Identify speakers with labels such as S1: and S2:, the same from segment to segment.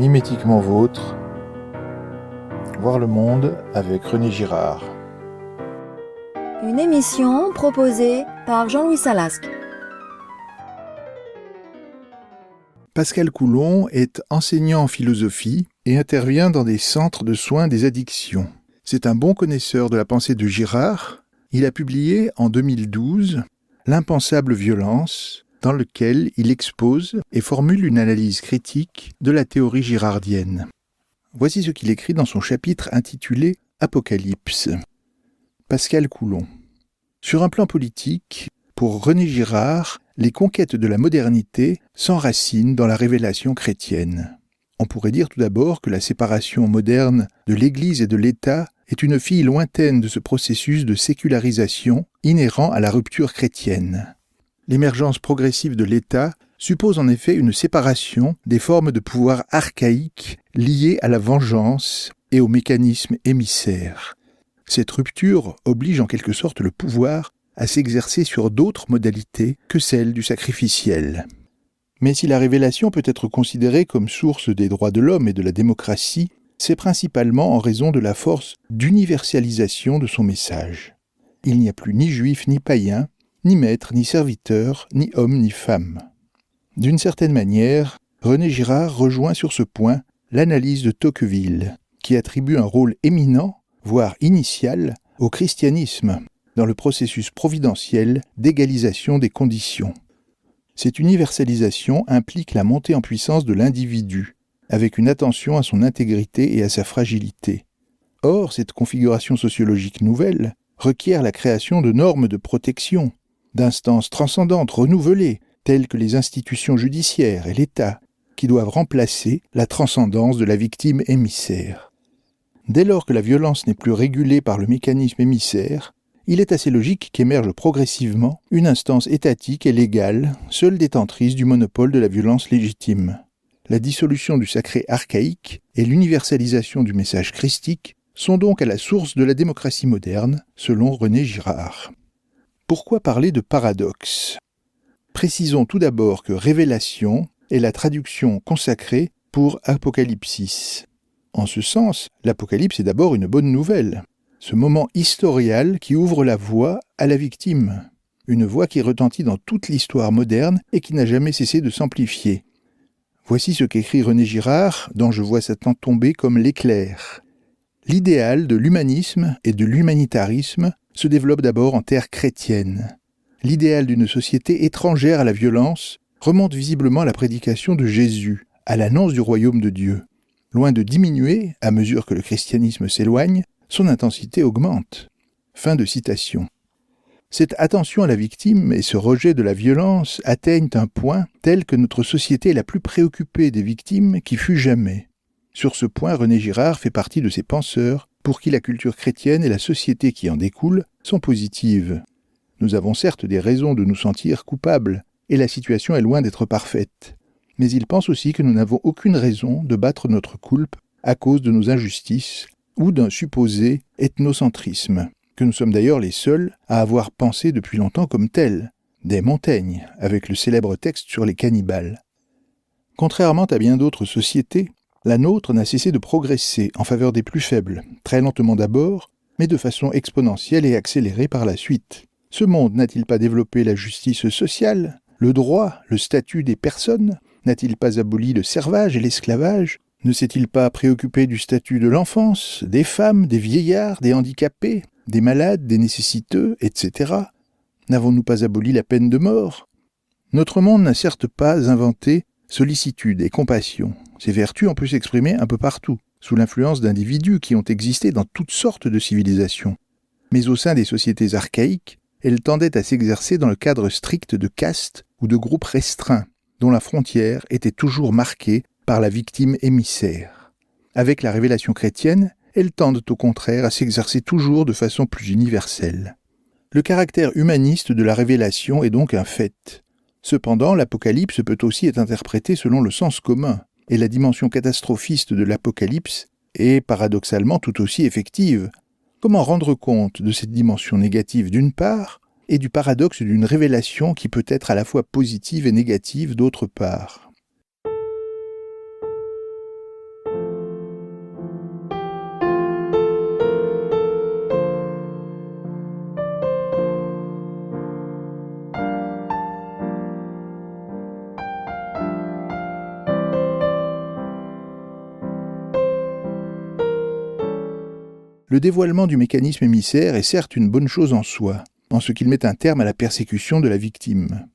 S1: Mimétiquement vôtre, voir le monde avec René Girard.
S2: Une émission proposée par Jean-Louis Salasque.
S1: Pascal Coulon est enseignant en philosophie et intervient dans des centres de soins des addictions. C'est un bon connaisseur de la pensée de Girard. Il a publié en 2012 « L'impensable violence », dans lequel il expose et formule une analyse critique de la théorie girardienne. Voici ce qu'il écrit dans son chapitre intitulé « Apocalypse ». Pascal Coulon. Sur un plan politique, pour René Girard, les conquêtes de la modernité s'enracinent dans la révélation chrétienne. On pourrait dire tout d'abord que la séparation moderne de l'Église et de l'État est une fille lointaine de ce processus de sécularisation inhérent à la rupture chrétienne. L'émergence progressive de l'État suppose en effet une séparation des formes de pouvoir archaïques liées à la vengeance et au mécanisme émissaire. Cette rupture oblige en quelque sorte le pouvoir à s'exercer sur d'autres modalités que celles du sacrificiel. Mais si la révélation peut être considérée comme source des droits de l'homme et de la démocratie, c'est principalement en raison de la force d'universalisation de son message. Il n'y a plus ni juif ni païen, ni maître, ni serviteur, ni homme, ni femme. D'une certaine manière, René Girard rejoint sur ce point l'analyse de Tocqueville, qui attribue un rôle éminent, voire initial, au christianisme, dans le processus providentiel d'égalisation des conditions. Cette universalisation implique la montée en puissance de l'individu, avec une attention à son intégrité et à sa fragilité. Or, cette configuration sociologique nouvelle requiert la création de normes de protection, d'instances transcendantes renouvelées, telles que les institutions judiciaires et l'État, qui doivent remplacer la transcendance de la victime émissaire. Dès lors que la violence n'est plus régulée par le mécanisme émissaire, il est assez logique qu'émerge progressivement une instance étatique et légale, seule détentrice du monopole de la violence légitime. La dissolution du sacré archaïque et l'universalisation du message christique sont donc à la source de la démocratie moderne, selon René Girard. Pourquoi parler de paradoxe ? Précisons tout d'abord que révélation est la traduction consacrée pour apocalypsis. En ce sens, l'Apocalypse est d'abord une bonne nouvelle, ce moment historial qui ouvre la voie à la victime, une voix qui retentit dans toute l'histoire moderne et qui n'a jamais cessé de s'amplifier. Voici ce qu'écrit René Girard, dont je vois Satan tomber comme l'éclair. L'idéal de l'humanisme et de l'humanitarisme se développe d'abord en terre chrétienne. L'idéal d'une société étrangère à la violence remonte visiblement à la prédication de Jésus, à l'annonce du royaume de Dieu. Loin de diminuer, à mesure que le christianisme s'éloigne, son intensité augmente. Fin de citation. Cette attention à la victime et ce rejet de la violence atteignent un point tel que notre société est la plus préoccupée des victimes qui fut jamais. Sur ce point, René Girard fait partie de ces penseurs pour qui la culture chrétienne et la société qui en découle sont positives. Nous avons certes des raisons de nous sentir coupables, et la situation est loin d'être parfaite. Mais il pense aussi que nous n'avons aucune raison de battre notre coulpe à cause de nos injustices ou d'un supposé ethnocentrisme, que nous sommes d'ailleurs les seuls à avoir pensé depuis longtemps comme tel, dès Montaigne, avec le célèbre texte sur les cannibales. Contrairement à bien d'autres sociétés, la nôtre n'a cessé de progresser en faveur des plus faibles, très lentement d'abord, mais de façon exponentielle et accélérée par la suite. Ce monde n'a-t-il pas développé la justice sociale, le droit, le statut des personnes ? N'a-t-il pas aboli le servage et l'esclavage ? Ne s'est-il pas préoccupé du statut de l'enfance, des femmes, des vieillards, des handicapés, des malades, des nécessiteux, etc. N'avons-nous pas aboli la peine de mort ? Notre monde n'a certes pas inventé sollicitude et compassion. Ces vertus ont pu s'exprimer un peu partout, sous l'influence d'individus qui ont existé dans toutes sortes de civilisations. Mais au sein des sociétés archaïques, elles tendaient à s'exercer dans le cadre strict de castes ou de groupes restreints, dont la frontière était toujours marquée par la victime émissaire. Avec la révélation chrétienne, elles tendent au contraire à s'exercer toujours de façon plus universelle. Le caractère humaniste de la révélation est donc un fait. Cependant, l'Apocalypse peut aussi être interprété selon le sens commun, et la dimension catastrophiste de l'Apocalypse est paradoxalement tout aussi effective. Comment rendre compte de cette dimension négative d'une part, et du paradoxe d'une révélation qui peut être à la fois positive et négative d'autre part ? Le dévoilement du mécanisme émissaire est certes une bonne chose en soi, en ce qu'il met un terme à la persécution de la victime.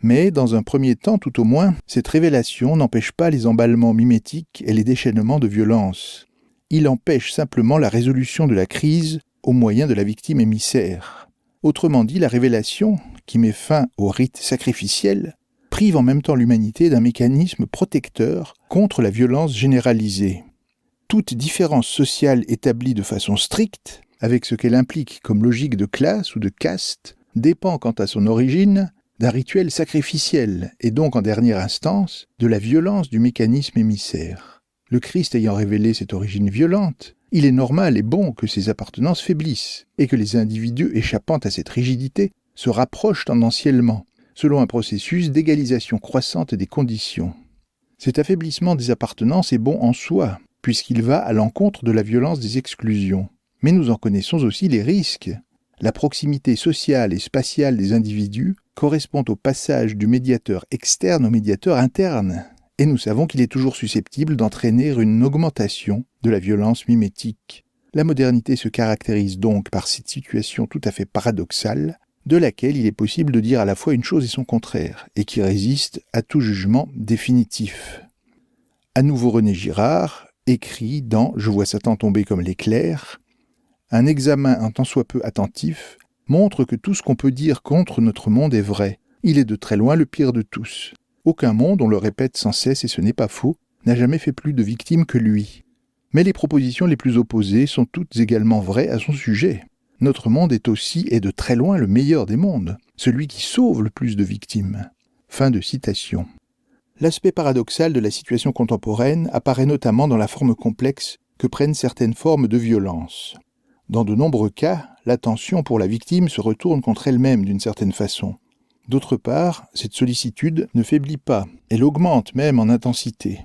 S1: Mais, dans un premier temps tout au moins, cette révélation n'empêche pas les emballements mimétiques et les déchaînements de violence. Il empêche simplement la résolution de la crise au moyen de la victime émissaire. Autrement dit, la révélation, qui met fin au rite sacrificiel, prive en même temps l'humanité d'un mécanisme protecteur contre la violence généralisée. Toute différence sociale établie de façon stricte, avec ce qu'elle implique comme logique de classe ou de caste, dépend quant à son origine d'un rituel sacrificiel et donc en dernière instance de la violence du mécanisme émissaire. Le Christ ayant révélé cette origine violente, il est normal et bon que ses appartenances faiblissent et que les individus échappant à cette rigidité se rapprochent tendanciellement, selon un processus d'égalisation croissante des conditions. Cet affaiblissement des appartenances est bon en soi, puisqu'il va à l'encontre de la violence des exclusions. Mais nous en connaissons aussi les risques. La proximité sociale et spatiale des individus correspond au passage du médiateur externe au médiateur interne, et nous savons qu'il est toujours susceptible d'entraîner une augmentation de la violence mimétique. La modernité se caractérise donc par cette situation tout à fait paradoxale, de laquelle il est possible de dire à la fois une chose et son contraire, et qui résiste à tout jugement définitif. À nouveau René Girard écrit dans « Je vois Satan tomber comme l'éclair », un examen un tant soit peu attentif montre que tout ce qu'on peut dire contre notre monde est vrai. Il est de très loin le pire de tous. Aucun monde, on le répète sans cesse et ce n'est pas faux, n'a jamais fait plus de victimes que lui. Mais les propositions les plus opposées sont toutes également vraies à son sujet. Notre monde est aussi et de très loin le meilleur des mondes, celui qui sauve le plus de victimes. Fin de citation. L'aspect paradoxal de la situation contemporaine apparaît notamment dans la forme complexe que prennent certaines formes de violence. Dans de nombreux cas, l'attention pour la victime se retourne contre elle-même d'une certaine façon. D'autre part, cette sollicitude ne faiblit pas, elle augmente même en intensité.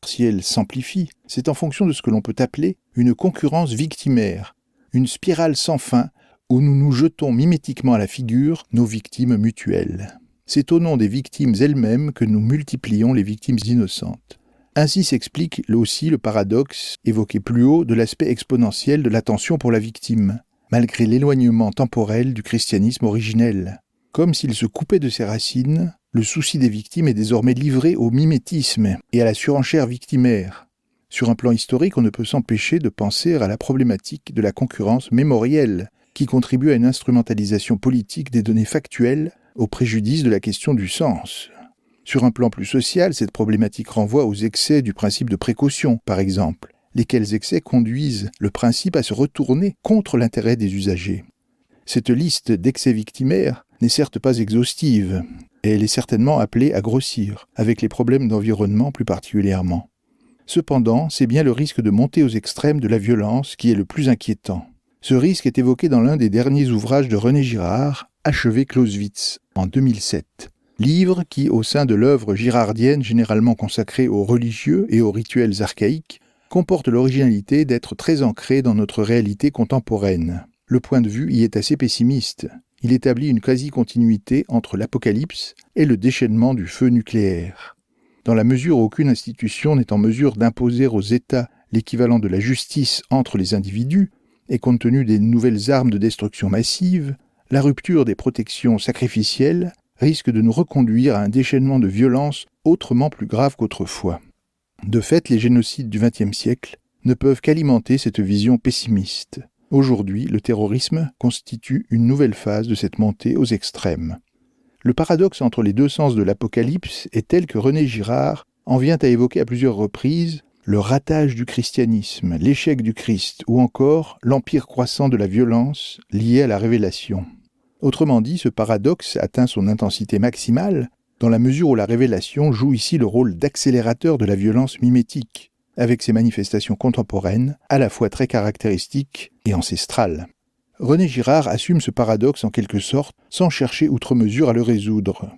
S1: Si elle s'amplifie, c'est en fonction de ce que l'on peut appeler une concurrence victimaire, une spirale sans fin où nous nous jetons mimétiquement à la figure nos victimes mutuelles. C'est au nom des victimes elles-mêmes que nous multiplions les victimes innocentes. Ainsi s'explique aussi le paradoxe évoqué plus haut de l'aspect exponentiel de l'attention pour la victime, malgré l'éloignement temporel du christianisme originel. Comme s'il se coupait de ses racines, le souci des victimes est désormais livré au mimétisme et à la surenchère victimaire. Sur un plan historique, on ne peut s'empêcher de penser à la problématique de la concurrence mémorielle, qui contribue à une instrumentalisation politique des données factuelles au préjudice de la question du sens. Sur un plan plus social, cette problématique renvoie aux excès du principe de précaution, par exemple, lesquels excès conduisent le principe à se retourner contre l'intérêt des usagers. Cette liste d'excès victimaires n'est certes pas exhaustive, et elle est certainement appelée à grossir, avec les problèmes d'environnement plus particulièrement. Cependant, c'est bien le risque de monter aux extrêmes de la violence qui est le plus inquiétant. Ce risque est évoqué dans l'un des derniers ouvrages de René Girard, Achever Clausewitz, en 2007. Livre qui, au sein de l'œuvre girardienne généralement consacrée aux religieux et aux rituels archaïques, comporte l'originalité d'être très ancré dans notre réalité contemporaine. Le point de vue y est assez pessimiste. Il établit une quasi-continuité entre l'apocalypse et le déchaînement du feu nucléaire. Dans la mesure où aucune institution n'est en mesure d'imposer aux États l'équivalent de la justice entre les individus, et compte tenu des nouvelles armes de destruction massive, la rupture des protections sacrificielles risque de nous reconduire à un déchaînement de violence autrement plus grave qu'autrefois. De fait, les génocides du XXe siècle ne peuvent qu'alimenter cette vision pessimiste. Aujourd'hui, le terrorisme constitue une nouvelle phase de cette montée aux extrêmes. Le paradoxe entre les deux sens de l'Apocalypse est tel que René Girard en vient à évoquer à plusieurs reprises le ratage du christianisme, l'échec du Christ ou encore l'empire croissant de la violence liée à la révélation. Autrement dit, ce paradoxe atteint son intensité maximale dans la mesure où la révélation joue ici le rôle d'accélérateur de la violence mimétique, avec ses manifestations contemporaines à la fois très caractéristiques et ancestrales. René Girard assume ce paradoxe en quelque sorte sans chercher outre mesure à le résoudre.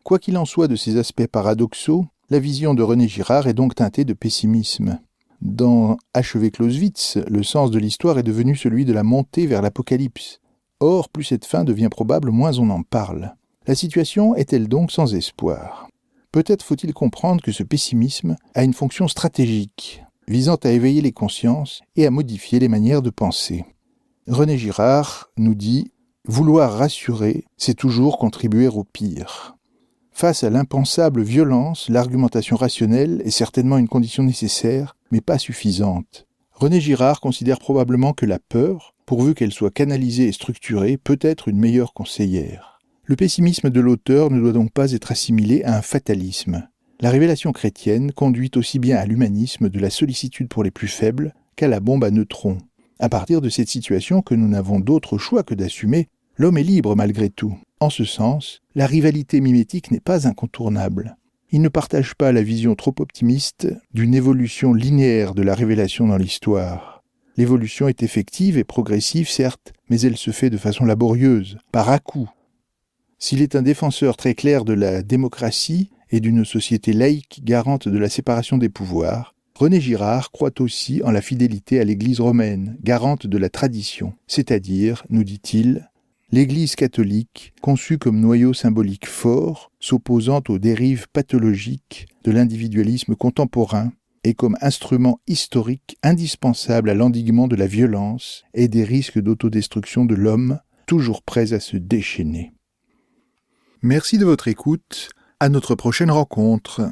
S1: Quoi qu'il en soit de ces aspects paradoxaux, la vision de René Girard est donc teintée de pessimisme. Dans Achever Clausewitz, le sens de l'histoire est devenu celui de la montée vers l'apocalypse. Or, plus cette fin devient probable, moins on en parle. La situation est-elle donc sans espoir ? Peut-être faut-il comprendre que ce pessimisme a une fonction stratégique. visant à éveiller les consciences et à modifier les manières de penser. René Girard nous dit « Vouloir rassurer, c'est toujours contribuer au pire ». Face à l'impensable violence, l'argumentation rationnelle est certainement une condition nécessaire, mais pas suffisante. René Girard considère probablement que la peur, pourvu qu'elle soit canalisée et structurée, peut être une meilleure conseillère. Le pessimisme de l'auteur ne doit donc pas être assimilé à un fatalisme. La révélation chrétienne conduit aussi bien à l'humanisme de la sollicitude pour les plus faibles qu'à la bombe à neutrons. À partir de cette situation que nous n'avons d'autre choix que d'assumer, l'homme est libre malgré tout. En ce sens, la rivalité mimétique n'est pas incontournable. Il ne partage pas la vision trop optimiste d'une évolution linéaire de la révélation dans l'histoire. L'évolution est effective et progressive, certes, mais elle se fait de façon laborieuse, par à-coups. S'il est un défenseur très clair de la démocratie et d'une société laïque garante de la séparation des pouvoirs, René Girard croit aussi en la fidélité à l'Église romaine, garante de la tradition, c'est-à-dire, nous dit-il, l'Église catholique, conçue comme noyau symbolique fort, s'opposant aux dérives pathologiques de l'individualisme contemporain et comme instrument historique indispensable à l'endiguement de la violence et des risques d'autodestruction de l'homme, toujours prêts à se déchaîner. Merci de votre écoute. À notre prochaine rencontre.